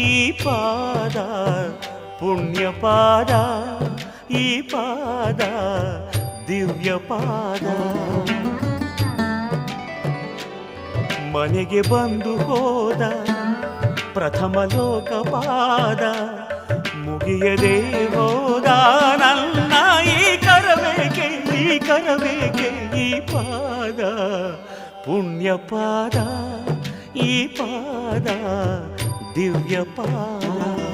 ಈ ಪಾದ ಪುಣ್ಯ ಪಾದ, ಈ ಪಾದ ದಿವ್ಯ ಪಾದ. ಮನೆಗೆ ಬಂದು ಹೋದ ಪ್ರಥಮ ಲೋಕಪಾದ, ಮುಗಿಯದೆ ಹೋದ ನನ್ನ ಈ ಕರಬೇಕೆ, ಈ ಕರಬೇಕೆ. ಈ ಪಾದ ಪುಣ್ಯ ಪಾದ, ಈ ಪಾದ ದಿವ್ಯ ಪಾದ.